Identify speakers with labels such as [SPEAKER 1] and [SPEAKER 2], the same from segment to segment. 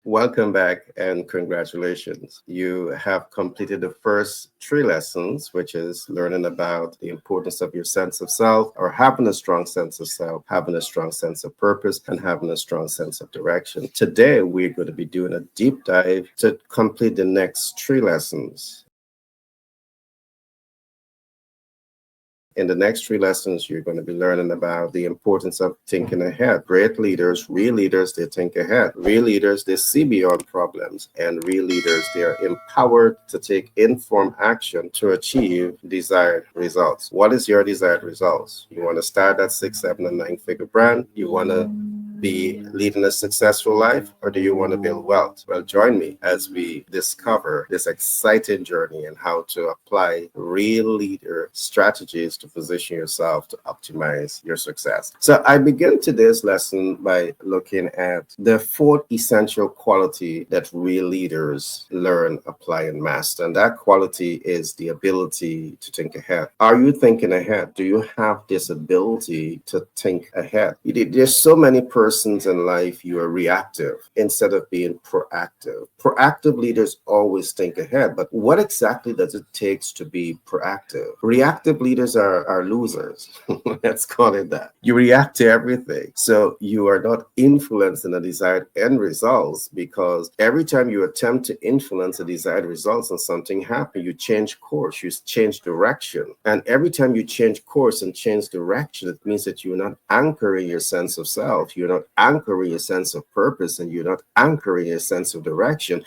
[SPEAKER 1] Welcome back and congratulations. You have completed the first three lessons, which is learning about the importance of your sense of self or having a strong sense of self, having a strong sense of purpose, and having a strong sense of direction. Today, we're going to be doing a deep dive to complete the next three lessons. In the next three lessons, you're going to be learning about the importance of thinking ahead. Great leaders, real leaders, they think ahead. Real leaders, they see beyond problems. And real leaders, they are empowered to take informed action to achieve desired results. What is your desired results? You want to start that six, seven, and nine-figure brand? You want to be leading a successful life, or do you want to build wealth? Well, join me as we discover this exciting journey and how to apply real leader strategies to position yourself to optimize your success. So I begin today's lesson by looking at the fourth essential quality that real leaders learn, apply, and master. And that quality is the ability to think ahead. Are you thinking ahead? Do you have this ability to think ahead? There's so many persons in life you are reactive instead of being proactive. Proactive leaders always think ahead, but what exactly does it take to be proactive? Reactive leaders are losers. Let's call it that. You react to everything. So you are not influencing the desired end results, because every time you attempt to influence the desired results and something happens, you change course, you change direction. And every time you change course and change direction, it means that you're not anchoring your sense of self. You're not anchoring your sense of purpose, and you're not anchoring your sense of direction.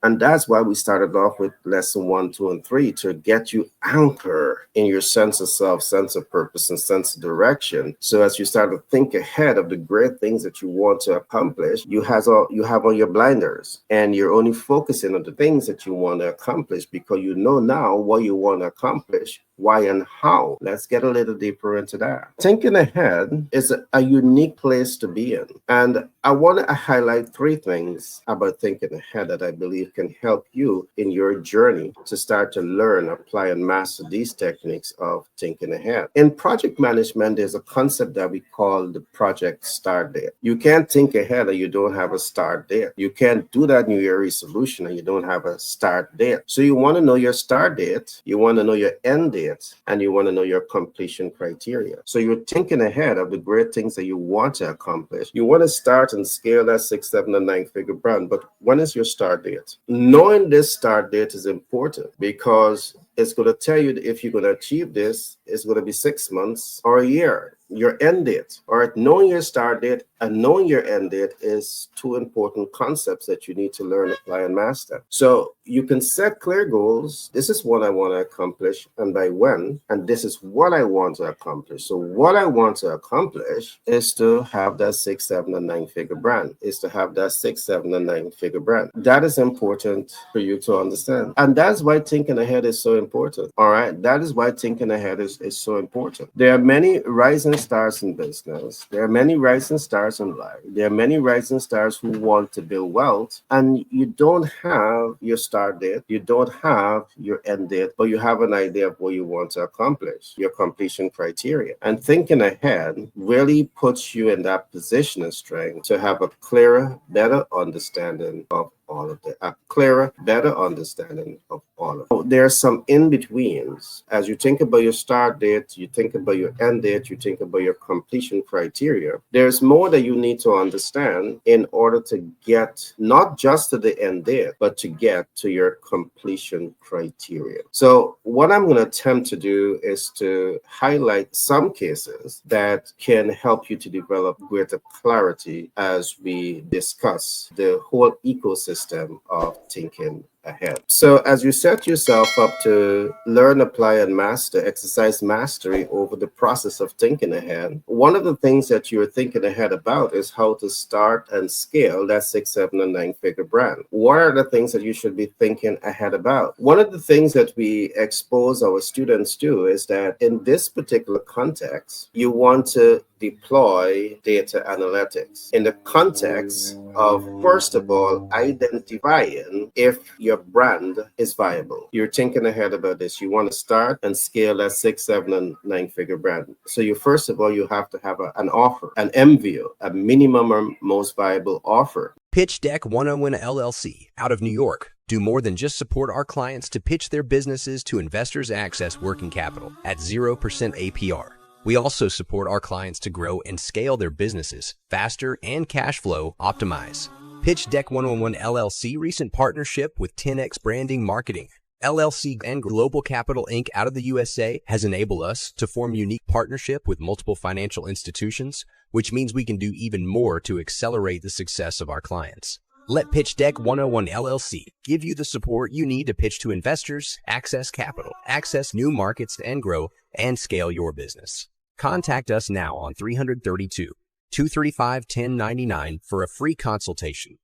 [SPEAKER 1] And that's why we started off with lesson 1, 2, and 3, to get you anchor in your sense of self, sense of purpose, and sense of direction. So as you start to think ahead of the great things that you want to accomplish, you have on your blinders, and you're only focusing on the things that you want to accomplish, because you know now what you want to accomplish, why and how. Let's get a little deeper into that. Thinking ahead is a unique place to be in. And I want to highlight three things about thinking ahead that I believe can help you in your journey to start to learn, apply, and master these techniques of thinking ahead. In project management, there's a concept that we call the project start date. You can't think ahead and you don't have a start date. You can't do that New Year resolution and you don't have a start date. So you want to know your start date, you want to know your end date, and you want to know your completion criteria. So you're thinking ahead of the great things that you want to accomplish. You want to start and scale that six, seven, and nine-figure brand, but when is your start date? Knowing this start date is important, because it's going to tell you that if you're going to achieve this, it's going to be 6 months or a year. Your end date, all right, knowing your start date and knowing your end date is two important concepts that you need to learn, apply, and master. So you can set clear goals. This is what I want to accomplish and by when, and this is what I want to accomplish. So what I want to accomplish is to have that six, seven, and nine-figure brand, is to have that six, seven, and nine-figure brand. That is important for you to understand. And that's why thinking ahead is so important. All right. That is why thinking ahead is so important. There are many rising stars in business. There are many rising stars in life. There are many rising stars who want to build wealth, and you don't have your start date, you don't have your end date, but you have an idea of what you want to accomplish, your completion criteria. And thinking ahead really puts you in that position of strength to have a clearer, better understanding of all of it, a clearer, better understanding of all of it. There are some in-betweens. As you think about your start date, you think about your end date, you think about your completion criteria. There's more that you need to understand in order to get not just to the end date, but to get to your completion criteria. So what I'm going to attempt to do is to highlight some cases that can help you to develop greater clarity as we discuss the whole ecosystem of thinking ahead. So as you set yourself up to learn, apply, and master, exercise mastery over the process of thinking ahead, one of the things that you're thinking ahead about is how to start and scale that six, seven, and nine-figure brand. What are the things that you should be thinking ahead about? One of the things that we expose our students to is that in this particular context, you want to deploy data analytics in the context of, first of all, identifying if your brand is viable. You're thinking ahead about this. You want to start and scale that six, seven, and nine-figure brand. So you first of all, you have to have an offer, an MVO, a minimum or most viable offer.
[SPEAKER 2] Pitch Deck 101 LLC, out of New York, do more than just support our clients to pitch their businesses to investors access working capital at 0% APR. We also support our clients to grow and scale their businesses faster and cash flow optimize. Pitch Deck 101 LLC recent partnership with 10X Branding Marketing LLC and Global Capital Inc. out of the USA has enabled us to form unique partnership with multiple financial institutions, which means we can do even more to accelerate the success of our clients. Let Pitch Deck 101 LLC give you the support you need to pitch to investors, access capital, access new markets, and grow and scale your business. Contact us now on 332-235-1099 for a free consultation.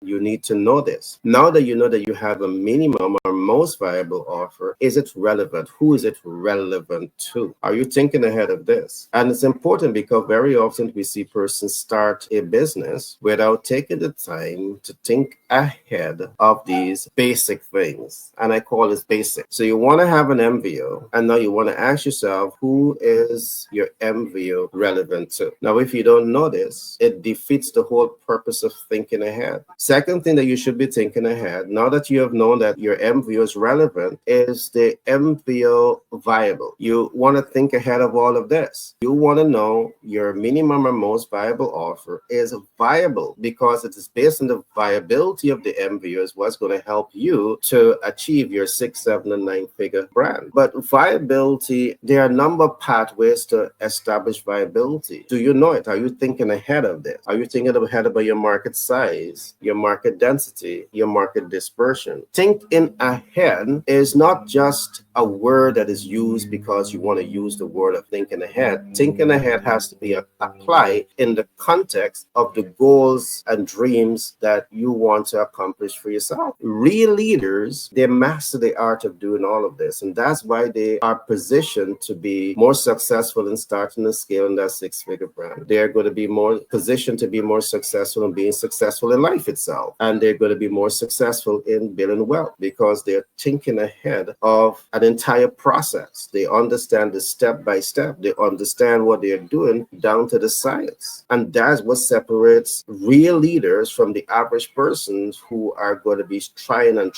[SPEAKER 1] You need to know this. Now that you know that you have a minimum or most viable offer, is it relevant? Who is it relevant to? Are you thinking ahead of this? And it's important because very often we see persons start a business without taking the time to think ahead of these basic things. And I call this basic. So you want to have an MVO, and now you want to ask yourself, who is your MVO relevant to? Now, if you don't know this, it defeats the whole purpose of thinking ahead. Second thing that you should be thinking ahead, now that you have known that your MVO is relevant, is the MVO viable? You want to think ahead of all of this. You want to know your minimum or most viable offer is viable because it is based on the viability of the MVO is what's going to help you to achieve your 6, 7, and 9-figure brand. But viability, there are a number of pathways to establish viability. Do you know it? Are you thinking ahead of this? Are you thinking ahead about your market size, your market density, your market dispersion? Thinking ahead is not just a word that is used because you want to use the word of thinking ahead. Thinking ahead has to be applied in the context of the goals and dreams that you want to accomplish for yourself. Real leaders, they master the art of doing all of this, and that's why they are positioned to be more successful in starting and scaling that 6-figure brand. They're going to be more positioned to be more successful in being successful in life itself, and they're going to be more successful in building wealth because they're thinking ahead of an entire process. They understand the step by step. They understand what they're doing down to the science, and that's what separates real leaders from the average persons who are going to be trying and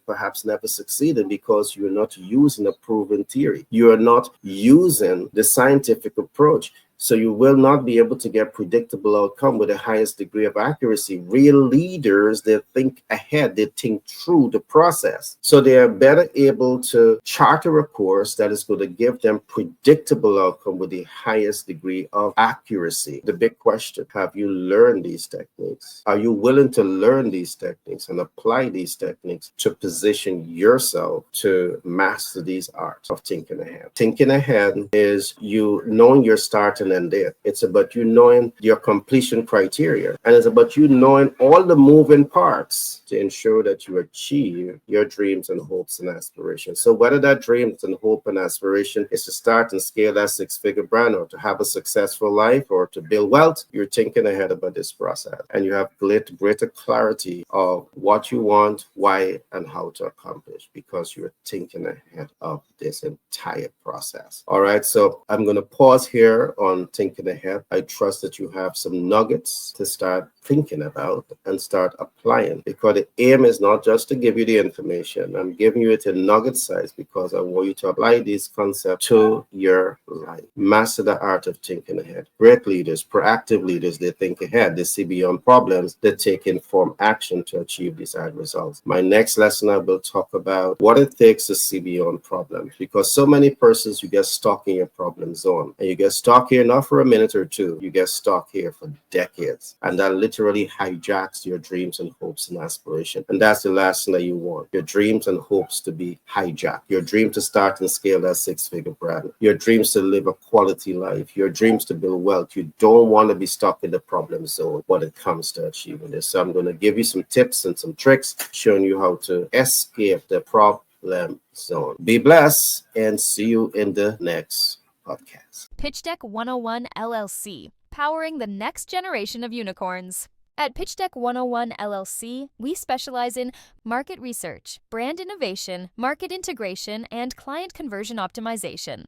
[SPEAKER 1] perhaps never succeeding because you're not using a proven theory. You are not using the scientific approach. So you will not be able to get predictable outcome with the highest degree of accuracy. Real leaders, they think ahead, they think through the process. So they are better able to charter a course that is going to give them predictable outcome with the highest degree of accuracy. The big question, have you learned these techniques? Are you willing to learn these techniques and apply these techniques to position yourself to master these arts of thinking ahead? Thinking ahead is you knowing your start and end date. It's about you knowing your completion criteria, and it's about you knowing all the moving parts to ensure that you achieve your dreams and hopes and aspirations. So whether that dreams and hope and aspiration is to start and scale that 6-figure brand, or to have a successful life, or to build wealth, you're thinking ahead about this process, and you have greater clarity of what you want, why, and how to accomplish, because you're thinking ahead of this entire process. All right, so I'm going to pause here on thinking ahead. I trust that you have some nuggets to start thinking about and start applying, because the aim is not just to give you the information. I'm giving you it in nugget size because I want you to apply these concepts to your life. Master the art of thinking ahead. Great leaders, proactive leaders, they think ahead, they see beyond problems, they take informed action to achieve desired results. My next lesson, I will talk about what it takes to see beyond problems, because so many persons, you get stuck in your problem zone, and you get stuck here not for a minute or two, you get stuck here for decades, and that literally hijacks your dreams and hopes and aspirations. And that's the last thing that you want, your dreams and hopes to be hijacked, your dream to start and scale that 6-figure brand, your dreams to live a quality life, your dreams to build wealth. You don't want to be stuck in the problem zone when it comes to achieving this. So I'm going to give you some tips and some tricks showing you how to escape the problem zone. Be blessed, and see you in the next podcast.
[SPEAKER 3] Pitch Deck 101 LLC, powering the next generation of unicorns. At Pitch Deck 101 LLC, we specialize in market research, brand innovation, market integration, and client conversion optimization.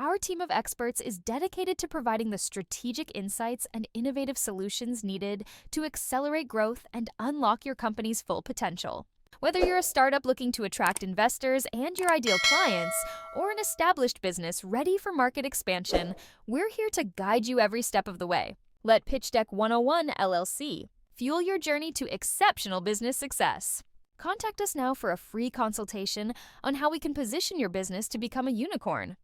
[SPEAKER 3] Our team of experts is dedicated to providing the strategic insights and innovative solutions needed to accelerate growth and unlock your company's full potential. Whether you're a startup looking to attract investors and your ideal clients, or an established business ready for market expansion, we're here to guide you every step of the way. Let Pitch Deck 101 LLC fuel your journey to exceptional business success. Contact us now for a free consultation on how we can position your business to become a unicorn.